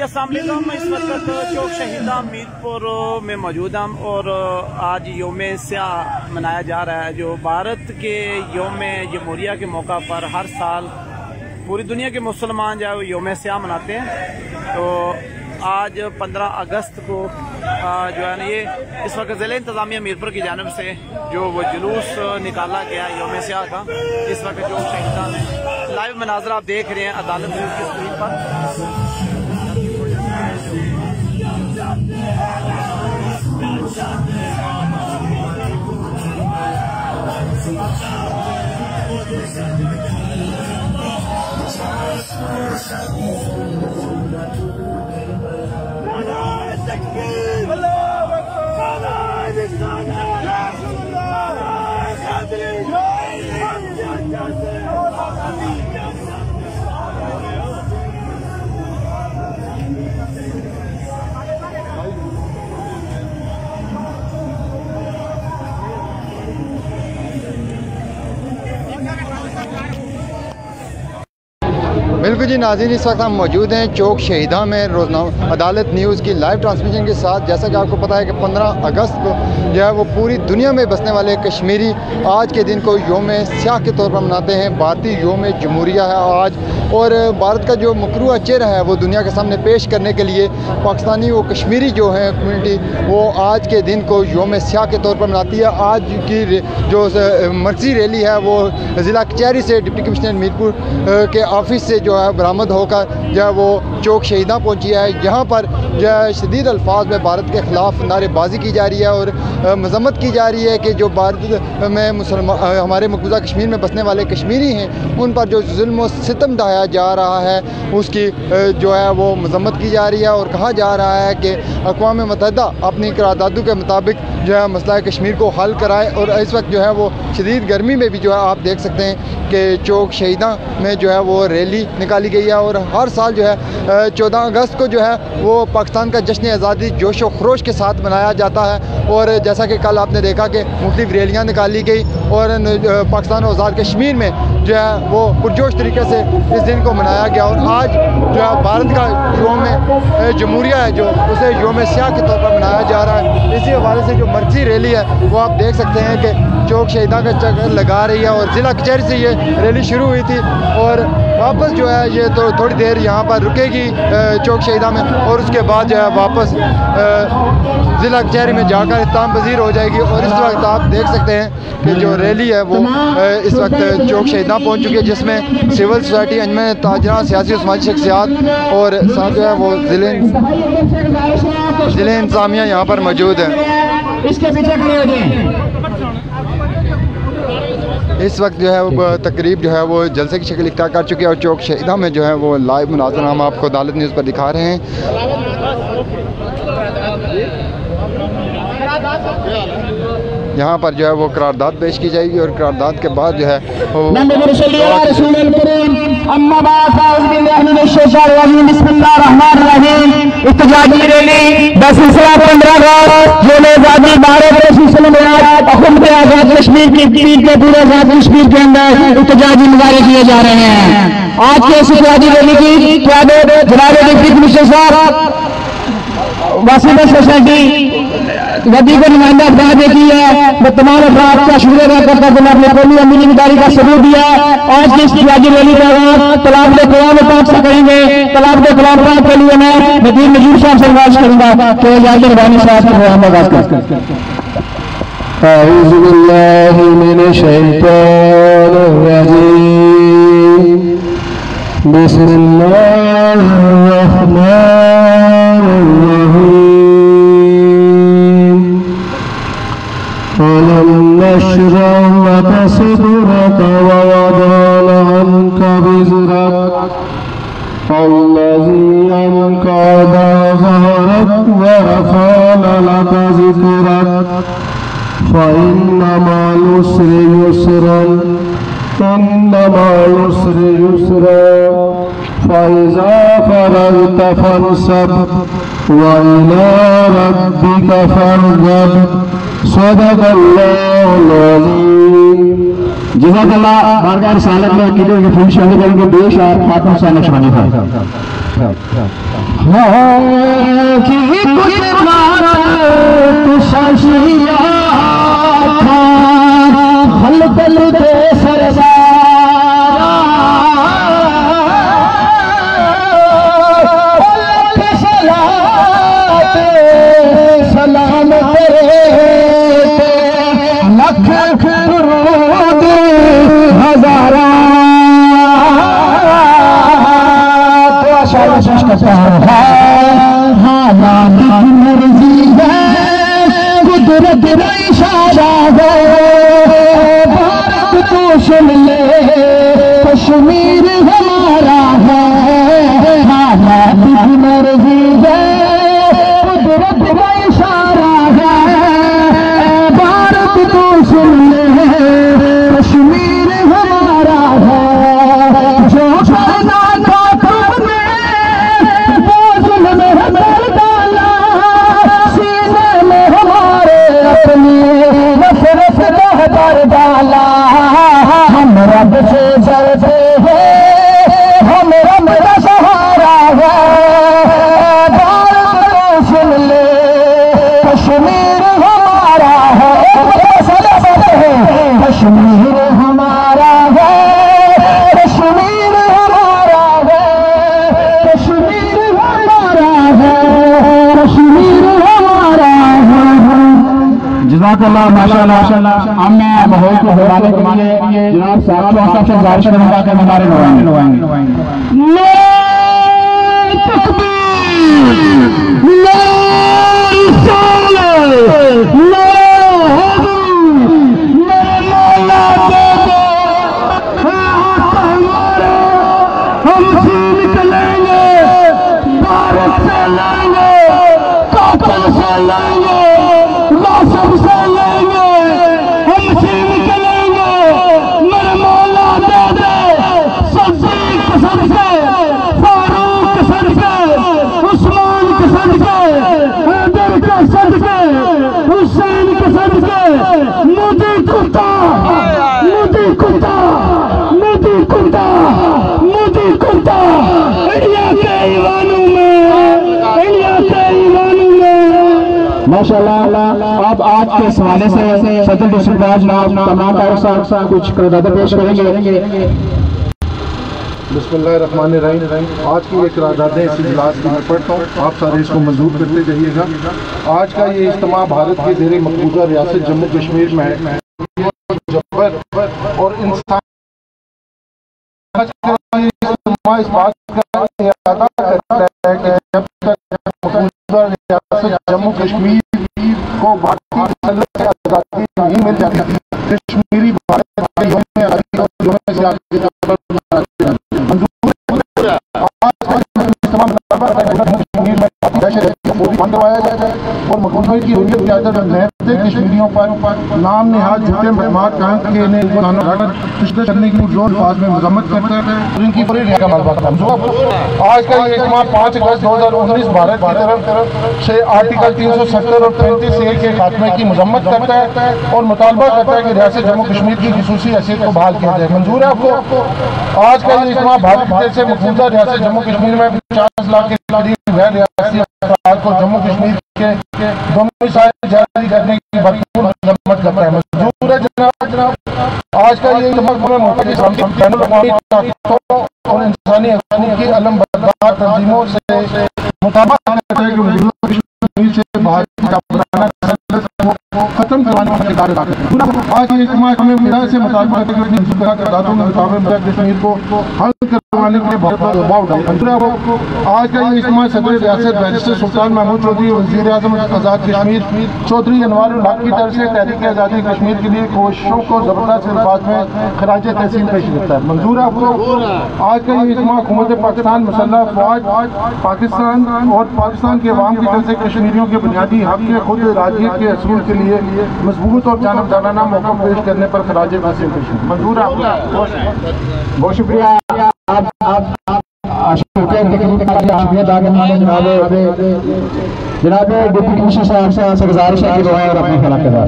अस्सलाम वालेकुम। इस वक्त चौक शहीदा मीरपुर में मौजूद हम और आज योम स्याह मनाया जा रहा है। जो भारत के योम जमहूरिया के मौका पर हर साल पूरी दुनिया के मुसलमान जो है वो योम स्याह मनाते हैं। तो आज 15 अगस्त को जो है ना ये इस वक्त ज़िला इंतज़ामिया मीरपुर की जानिब से जो वो जुलूस निकाला गया योम स्याह का, इस वक्त चौक शहीदा में लाइव मनाजरा आप देख रहे हैं अदालत न्यूज़ की स्क्रीन पर। बिल्कुल जी नाज़रीन, इस वक्त हम मौजूद हैं चौक शहीदा में रोज़नामा अदालत न्यूज़ की लाइव ट्रांसमिशन के साथ। जैसा कि आपको पता है कि 15 अगस्त को जो है वो पूरी दुनिया में बसने वाले कश्मीरी आज के दिन को योम स्याह के तौर पर मनाते हैं। भारतीय योम जमहूरिया है आज, और भारत का जो मकरूआ चेहरा है वो दुनिया के सामने पेश करने के लिए पाकिस्तानी वो कश्मीरी जो है कम्यूनिटी वो आज के दिन को योम स्याह के तौर पर मनाती है। आज की जो मर्जी रैली है वो ज़िला कचहरी से डिप्टी कमिश्नर मीरपुर के ऑफिस से जो है बरामद होकर जो है वो चौक शहीदा पहुंची है। यहाँ पर जो है शदीद अल्फाज में भारत के ख़िलाफ़ नारेबाजी की जा रही है और मज़म्मत की जा रही है कि जो भारत में मुसलमान हमारे मकबूजा कश्मीर में बसने वाले कश्मीरी हैं उन पर जो जुल्म व सितम ढाया जा रहा है उसकी जो है वो मज़म्मत की जा रही है। और कहा जा रहा है कि अक़वाम मुत्तहिदा अपनी करारदादों के मुताबिक जो है मसला कश्मीर को हल कराए। और इस वक्त जो है वो शदीद गर्मी में भी जो है आप देख सकते हैं कि चौक शहीदा में जो है वो रैली निकाली गई है। और हर साल जो है 14 अगस्त को जो है वो पाकिस्तान का जश्न आज़ादी जोश व खरोश के साथ मनाया जाता है। और जैसा कि कल आपने देखा कि मुख्तलिफ रैलियाँ निकाली गई और पाकिस्तान और आज़ाद कश्मीर में जो है वो पुरजोश तरीके से इस दिन को मनाया गया। और आज जो है भारत का योम जमहूरिया है जो उसे योम स्याह के तौर पर मनाया जा रहा है। इसी हवाले से जो मर्जी रैली है वो आप देख सकते हैं कि चौक शहीदा का चक्कर लगा रही है और ज़िला कचहरी से ये रैली शुरू हुई थी और वापस जो है ये तो थोड़ी देर यहाँ पर रुकेगी चौक शहीदा में और उसके बाद जो है वापस ज़िला कचहरी में जाकर इत्ताम पजीर हो जाएगी। और इस वक्त आप देख सकते हैं कि जो रैली है वो इस वक्त चौक शहीदा पहुँच चुकी है, जिसमें सिविल सोसाइटी, अंजुमन ताजरा, सियासी और समाजी शख्सियात और साथ जो है वो ज़िले इंतज़ामिया यहाँ पर मौजूद है। इसके पीछे खड़े हो जाएं। इस वक्त जो है वो तकरीब जो है वो जलसे की शक्ल इख्तियार कर चुकी है और चौक शहीदा में जो है वो लाइव मुनाज़रा हम आपको अदालत न्यूज़ पर दिखा रहे हैं। यहाँ पर जो है वो करारदाद पेश की जाएगी और करारदाद के बाद जो है कश्मीर की पूरे आज़ाद कश्मीर के अंदर इत्तेजाजी मुजाहरे किए जा रहे हैं। आज के इस इत्तेजाजी रैली की क़यादत जनाब डिप्टी कमिश्नर साहब वासिदा सोसाइटी गद्दी को नुमाइंदा अफराद ने की है। मैं तमाम अफराद का शुक्रिया अदा करता हूँ अपने कौमी अमीरी जिम्मेदारी का सबूत दिया। आज की इस इत्तेजाजी रैली का आगाज़ तलावत कलाम पाक से करेंगे। तलावत कलाम पाक के लिए मैं नदीम नजीर साहब से आगाज़ करूँगा तो इजाज़त रबानी साहब से हम आगाज़ करते हैं। अऊज़ु बिल्लाहि मिनश शैतानिर रजीम। बिस्मिल्लाहिर रहमानिर रहीम। अलम नशरह लका सदरक व वदअना अन्का विज़रक अल्लज़ी अन्क़ज़ ज़हरक व रफ़अना लका ज़िक्रक फ़इन्न मअल उसरि युस्रन इन्न मअल उसरि युस्रा फ़इज़ा फ़रग़्त फ़ंसब व इला रब्बिका फ़रग़ब। सदक़ल्लाहुल अज़ीम। जज़ाकल्लाह बारगाह रिसालत में अक़ीदे के फूल शामिल करेंगे बेश और फातिमा साहब नक्शबंदी। सलाम तेरे लख दरूद हजारा मर्जी है कुदरत का इशारा है भारत तो सुन ले कश्मीर हमारा है हालात की मर्जी है कुदरत का इशारा है भारत तो सुन ले कश्मीर हमारा है जो पैदा था तुमने वो जुल्म में डाला सीने में हमारे अपनी नफरत कर डाला हम रब से डरते हैं हम रब का सहारा है भारत को सुन ले कश्मीर हमारा है कश्मीर हमारा है कश्मीर हमारा है कश्मीर हमारा है कश्मीर हमारा है। जज़ाकल्लाह माशाअल्लाह। मैं माहौल को हवाले के लिए जनाब साहब से गुजारिश करूंगा कि हमारे लगाएंगे हम निकलेंगे भारत से लेंगे कातल से लेंगे रासम से लेंगे हम निकलेंगे मेरे मौला दे दे सद्दीक के सदके फारूक के सदके उस्मान के सदके हैदर के सदके हुसैन के सदके मोदी कुत्ता मोदी कुत्ता मोदी कुत्ता मोदी कुत्ता इंडिया के ईवानों में इंडिया के ईवानों में माशाअल्लाह। अब आज के इस हवाले से सदर डिस्ट्रिक्ट जनाब तमाम साहब कुछ करारदाद पेश करेंगे। बिस्मिल्लाहिर्रहमानिर्रहीम। आज की ये करारदादें इस इजलास की मैं पढ़ता हूँ, आप सारे इसको मंजूर करते जाइएगा। आज का ये इज्तिमा भारत के ज़ेरे मकबूजा रियासत जम्मू कश्मीर में जबर और इंसान इस बात का इरादा करता है कि जब तक मकबूजा रियासत जम्मू कश्मीर को भारतीय आज़ादी नहीं मिल जाती कश्मीरी भारत और मकबूजा की हुर्रियत की आदत नहते कश्मीरियों पर नाम निहाल झूठे मजमात कायम करने की जोर अल्फाज में मजम्मत करता है और इनकी पूरी आज का ये इज्तिमा 5 अगस्त 2019 भारत की तरफ से आर्टिकल 370 और 35A के खात्मे की मजम्मत करता है और मुतालबा करता है कि रियासत जम्मू कश्मीर की खसूसी हैसियत को बहाल किया जाए। मंजूर है आपको? आज का ये इज्तिमा भारत की तरफ से मकबूजा रियासत जम्मू कश्मीर में 50 लाख के करीब गैर रियासती अफराद को जम्मू कश्मीर के डोमिसाइल जारी करने की भरपूर मजम्मत करता है। मंजूर है जनाब? आज का ये और इंसानी हकूक़ की अलमबरदार तंजीमों से मुताबिक खत्म करवाने का आज ये इज्तिमा में से मुताबिक कश्मीर को हल करवाने के लिए बहुत दबाव डाला। आज का ये इज्तिमा सदर रियासत बैरिस्टर सुल्तान महमूद चौधरी वज़ीर आज़म आज़ाद कश्मीर चौधरी अनवार उल हक की तरफ से तहरीक आज़ादी कश्मीर के लिए कोशिशों को ज़बरदस्त अल्फाज में खराज तहसीन पेश करता है। मंजूर है आपको? आज का ये इज्तिमा हुकूमत पाकिस्तान मुसल्लह फ़ौज पाकिस्तान और पाकिस्तान के अवाम की तरफ से कश्मीरियों के बुनियादी हक के खुद इरादियत के असूल के लिए मजबूत और जानबदाराना मौका पेश करने पर खराज तहसीन पेश। मंजूर है आपको? बहुत शुक्रिया। जनाब डिप्टी कमिश्नर साहब से गुजारिश है कि दुआ और अपने ख्याल के साथ।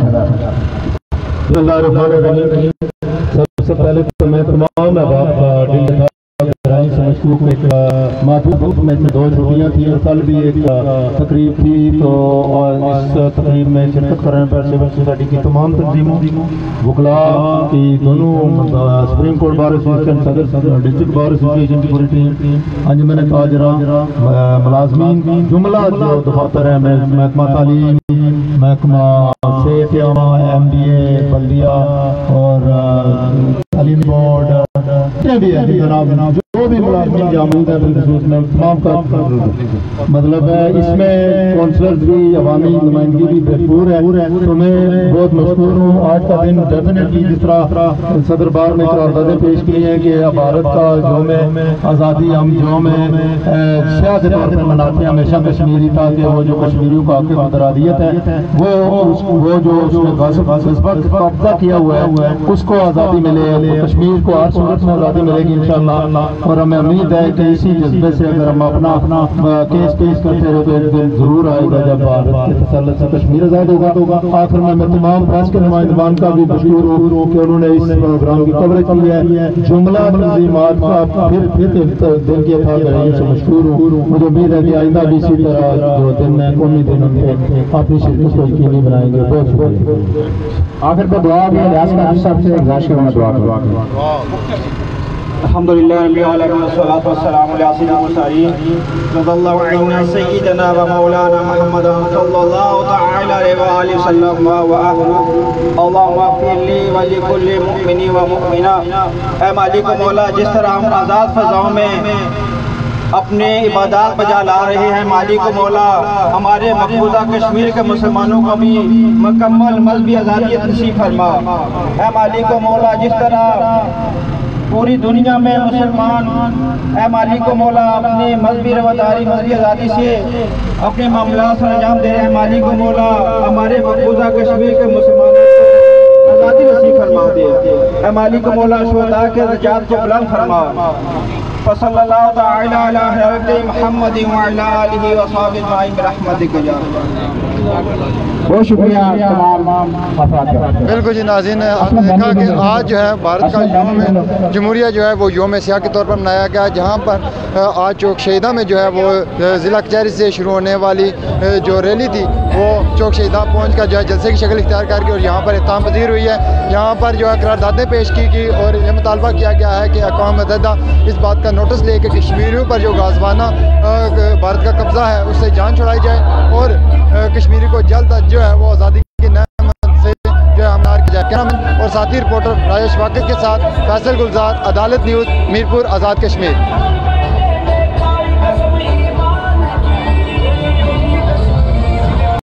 सबसे पहले तो मैं तमाम मशकूक एक महदूद में से 2 छुट्टियाँ थी और कल भी एक तकरीब थी, तो और इस तकरीब में शिरकत करने पर सिविल सोसाइटी की तमाम तंजीमों, वकला की दोनों, सुप्रीम कोर्ट बार एसोसिएशन, सदर डिस्ट्रिक्ट बार एसोसिएशन की पूरी टीम, अंजुमन ताजरा, मुलाजमीन, जुमला जो दफातर है, महकमा तालीम, महकमा सेहत, MBA बल्दिया और तालीम बोर्ड भी है जनाब, जो भी मुलाजमीन जामूद है बिलखसूस में तमाम का मतलब है। इसमें काउंसलर्स भी, अवामी नुमाइंदगी भी भरपूर है, तो मैं बहुत मशहूर हूँ। आज का दिन डेफिनेटली जिस तरह सदर बार ने करारदादें पेश की हैं कि भारत का यौम आज़ादी हम यौम शाह के तौर पर मनाते हैं हमेशा कश्मीरी, ताकि वो जो कश्मीरियों का हक़ मुतरादियत है वो जो उसने कब्जा किया हुआ है उसको आज़ादी मिले, कश्मीर को हर सूरत में आज़ादी मिलेगी इंशाअल्लाह। और हमें उम्मीद है कि इसी जज्बे से अगर हम अपना केस पेश करते रहे तो एक दिन जरूर आएगा जब भारत के तसल्लुत से कश्मीर आज़ाद होगा। आखिर में मैं तमाम प्रेस के नुमाइंदगान का भी मशहूर हूँ कि उन्होंने इस प्रोग्राम की कवरेज की है। जुमला तंजीमात का फिर दिन की था से मशहूर हूँ। मुझे उम्मीद है कि आइंदा भी इसी तरह जो दिन है कौमी दिन अपनी शिरकत को यकीनी बनाएंगे। बहुत शुक्रिया। आखिर पर दुआ भी लिहाज का सब से गुजारिश करूँगा दुआ अल्हम्दुलिल्लाह रब्बिल आलमीन वस्सलातु वस्सलामु अला सय्यिदिल मुरसलीन सल्लल्लाहु अलैहि सय्यिदना व मौलाना मुहम्मद सल्लल्लाहु तआला अलैहि व आलिहि वसल्लम व अल्लाहुम्मा फ़िरली व लिकुल्लि मुमिनी व मुमिना। ऐ मालिक मौला, जिस तरह हम आज़ाद फ़ज़ाओं में अपने इबादत बजा ला रहे हैं, मालिक मौला हमारे मकबूजा कश्मीर के मुसलमानों को भी मुकम्मल मज़हबी आज़ादी नसीब फरमा। ऐ मालिक मौला, जिस तरह पूरी दुनिया में मुसलमान ऐ मालिक मौला अपने मजहबी रवादारी, मजहबी आज़ादी से अपने मामला से अंजाम दे रहे हैं, मालिक मौला हमारे मकबूजा कश्मीर के मुसलमानों को आज़ादी नसीब फरमा दे। ऐ मालिक मौला शुहदा के दर्जात को बुलंद फरमा। सल्लल्लाहु तआला अला हज़रत मुहम्मद व अला आलिहि व सहाबिहि अजमईन बिरहमतिका या बहुत शुक्रिया तमाम। बिल्कुल जी नाज़रीन, आपने देखा कि आज जो है भारत का यौम जमहूरिया जो है वो यौम स्याह के तौर पर मनाया गया, जहाँ पर आज चौक शहीदा में जो है वो ज़िला कचहरी से शुरू होने वाली जो रैली थी वो चौक शहीदा पहुँच कर जो है जलसे की शक्ल इख्तियार करके और यहाँ पर इख्तिताम पजीर हुई है। यहाँ पर जो है करारदादें पेश की गई और ये मुतालबा किया गया है कि अक़वाम मुत्तहिदा इस बात का नोटिस ले कि कश्मीरियों पर जो गाज़वाना भारत का कब्ज़ा है उससे जान छुड़ाई जाए और कश्मीरी को जल्द जो है वो आज़ादी की नेमत से जो है हमनार की जाए। और साथी रिपोर्टर राजेश वाकिद के साथ फैसल गुलजार, अदालत न्यूज़, मीरपुर, आज़ाद कश्मीर।